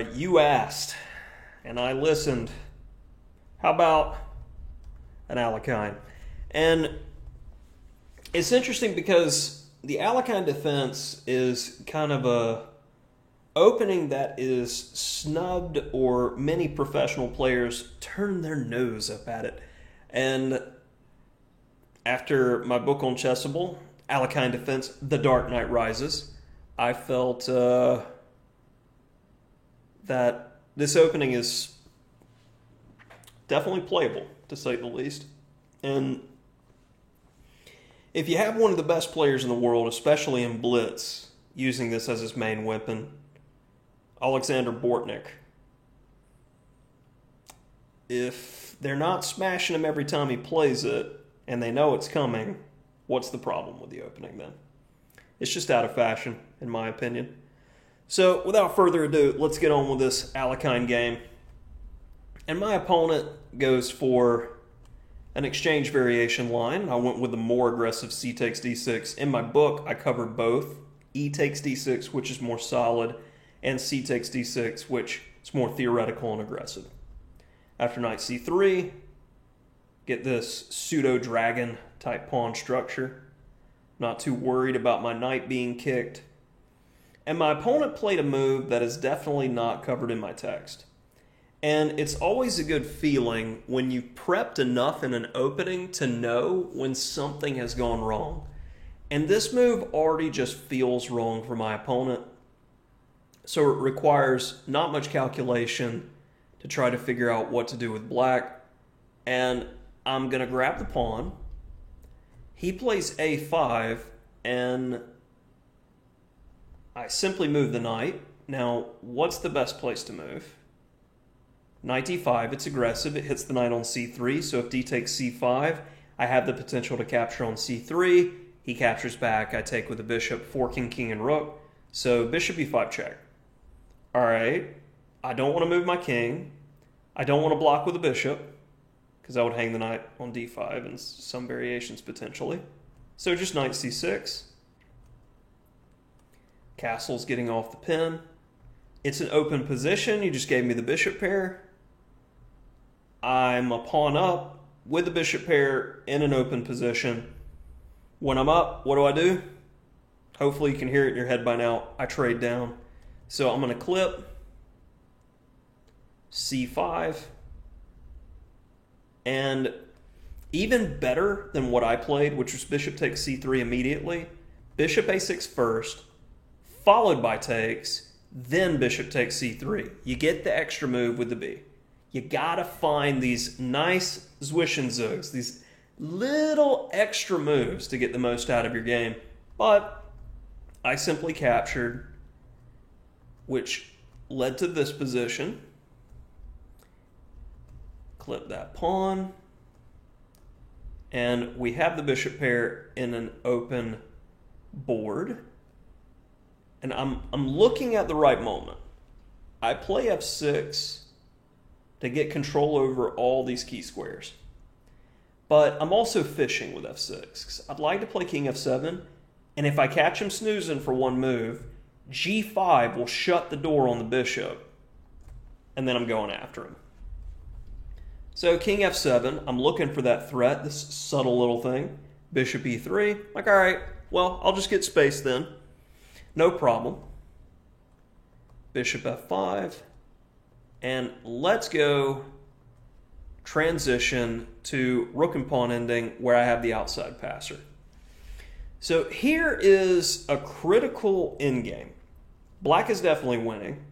right, you asked, and I listened. How about an Alekhine? And it's interesting because the Alekhine defense is kind of a opening that is snubbed, or many professional players turn their nose up at it. And after my book on Chessable, Alekhine Defense, The Dark Knight Rises, I felt that this opening is definitely playable, to say the least. And if you have one of the best players in the world, especially in Blitz, using this as his main weapon, Alexander Bortnik, if they're not smashing him every time he plays it, and they know it's coming, what's the problem with the opening then? It's just out of fashion, in my opinion. So, without further ado, let's get on with this Alekhine game. And my opponent goes for an exchange variation line. I went with the more aggressive c takes d6. In my book, I covered both. E takes d6, which is more solid, and c takes d6, which is more theoretical and aggressive. After knight c3, get this pseudo-dragon type pawn structure. Not too worried about my knight being kicked. And my opponent played a move that is definitely not covered in my text. And it's always a good feeling when you've prepped enough in an opening to know when something has gone wrong. And this move already just feels wrong for my opponent. So it requires not much calculation to try to figure out what to do with black. And I'm going to grab the pawn. He plays a5, and I simply move the knight. Now, what's the best place to move? Knight d5, it's aggressive. It hits the knight on c3, so if d takes c5, I have the potential to capture on c3. He captures back. I take with the bishop, forking king and rook. So bishop e5 check. All right, I don't want to move my king. I don't want to block with the bishop, because I would hang the knight on d5 and some variations potentially. So just knight c6. Castle's getting off the pin. It's an open position. You just gave me the bishop pair. I'm a pawn up with the bishop pair in an open position. When I'm up, what do? Hopefully you can hear it in your head by now. I trade down. So I'm going to clip c5. And even better than what I played, which was bishop takes c3 immediately, bishop a6 first, followed by takes, then bishop takes c3. You get the extra move with the b. You gotta find these nice Zwischenzugs, these little extra moves to get the most out of your game. But I simply captured, which led to this position. Clip that pawn. And we have the bishop pair in an open board. And I'm looking at the right moment. I play f6 to get control over all these key squares. But I'm also fishing with f6, because I'd like to play king f7, and if I catch him snoozing for one move, g5 will shut the door on the bishop, and then I'm going after him. So king f7, I'm looking for that threat, this subtle little thing. Bishop e3, like, all right, well, I'll just get space then. No problem. Bishop f5. And let's go transition to rook and pawn ending where I have the outside passer. So here is a critical endgame. Black is definitely winning,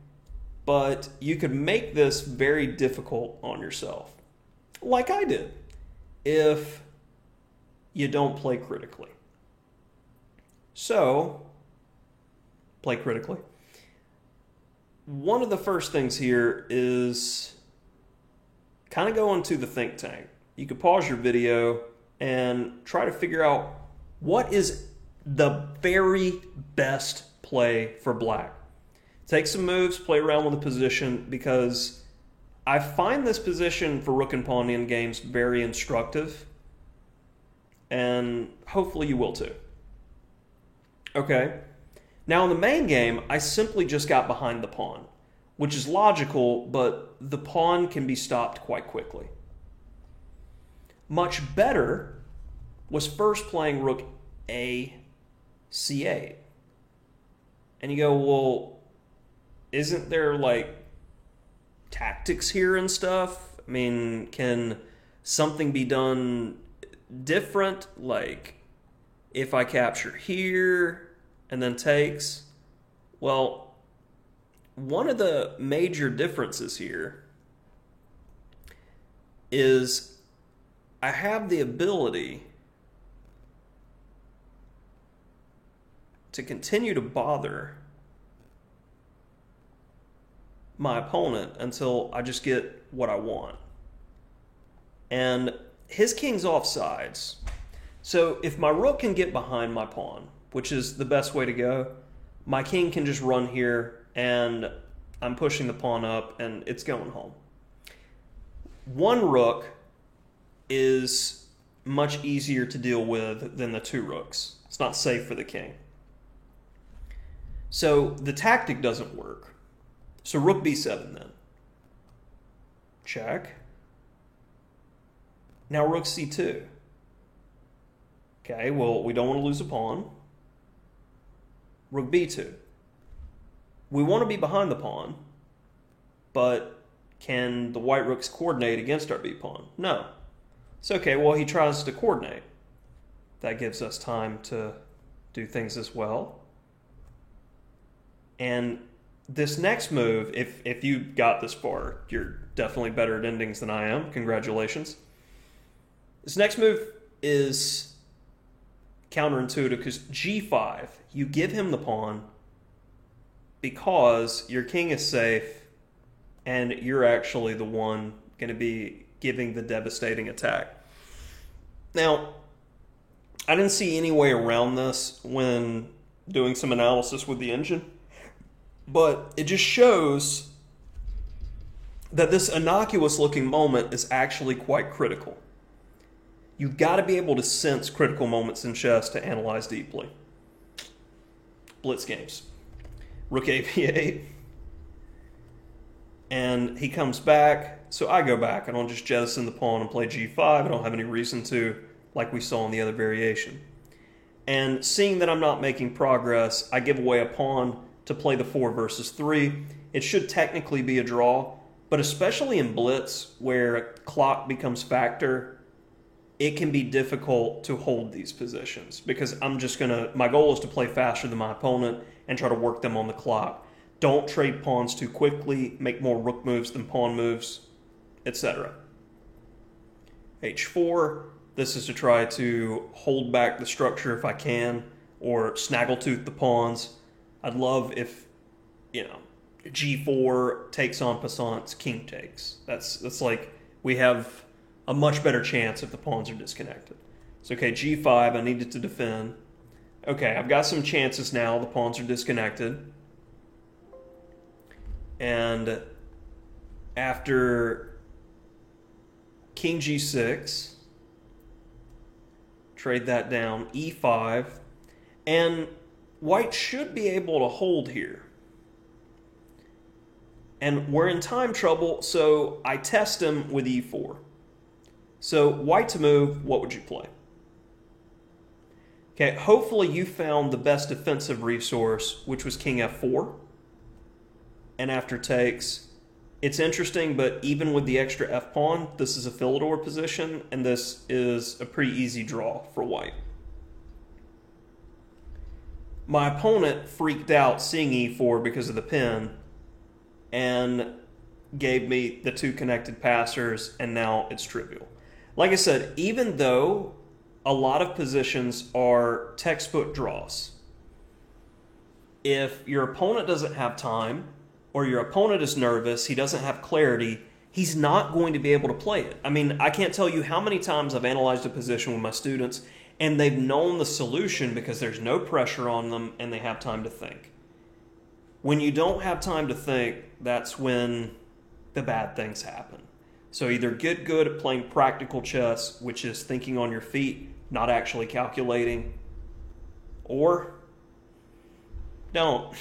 but you could make this very difficult on yourself, like I did, if you don't play critically. So, play critically. One of the first things here is kind of go into the think tank. You could pause your video and try to figure out what is the very best play for black. Take some moves, play around with the position, because I find this position for rook and pawn in games very instructive, and hopefully you will too. Okay. Now in the main game, I simply just got behind the pawn. which is logical, but the pawn can be stopped quite quickly. Much better was first playing rook a c8. And you go, well, isn't there like tactics here and stuff? I mean, can something be done different? Like if I capture here and then takes? Well, one of the major differences here is I have the ability to continue to bother my opponent until I just get what I want. And his king's off sides. So if my rook can get behind my pawn, which is the best way to go, my king can just run here and I'm pushing the pawn up and it's going home. One rook is much easier to deal with than the two rooks. It's not safe for the king. So the tactic doesn't work. So rook b7 then. Check. Now rook c2. Okay, well, we don't want to lose a pawn. Rook b2. We want to be behind the pawn, but can the white rooks coordinate against our b pawn? No. It's okay, well, he tries to coordinate. That gives us time to do things as well. And this next move, if you got this far, you're definitely better at endings than I am. Congratulations. This next move is counterintuitive because g5, you give him the pawn because your king is safe and you're actually the one going to be giving the devastating attack. Now, I didn't see any way around this when doing some analysis with the engine. But it just shows that this innocuous looking moment is actually quite critical. You've got to be able to sense critical moments in chess to analyze deeply. Blitz games. Rook a b8. And he comes back. So I go back. I don't just jettison the pawn and play g5. I don't have any reason to, like we saw in the other variation. And seeing that I'm not making progress, I give away a pawn to play the 4 versus 3. It should technically be a draw, but especially in blitz where clock becomes factor, it can be difficult to hold these positions because my goal is to play faster than my opponent and try to work them on the clock. Don't trade pawns too quickly, make more rook moves than pawn moves, etc. h4, this is to try to hold back the structure if I can, or snaggletooth the pawns. I'd love if, g4 takes en passant, king takes. That's like, we have a much better chance if the pawns are disconnected. So, okay, g5, I needed to defend. Okay, I've got some chances now. The pawns are disconnected. And after king g6, trade that down, e5, and white should be able to hold here. And we're in time trouble, so I test him with e4. So white to move, what would you play? Okay, hopefully you found the best defensive resource, which was king f4. And after takes, it's interesting, but even with the extra f-pawn, this is a Philidor position, and this is a pretty easy draw for white. My opponent freaked out seeing e4 because of the pin and gave me the two connected passers, and now it's trivial. Like I said, even though a lot of positions are textbook draws, if your opponent doesn't have time or your opponent is nervous, he doesn't have clarity, he's not going to be able to play it. I mean, I can't tell you how many times I've analyzed a position with my students and they've known the solution because there's no pressure on them and they have time to think. When you don't have time to think, that's when the bad things happen. So either get good at playing practical chess, which is thinking on your feet, not actually calculating, or don't.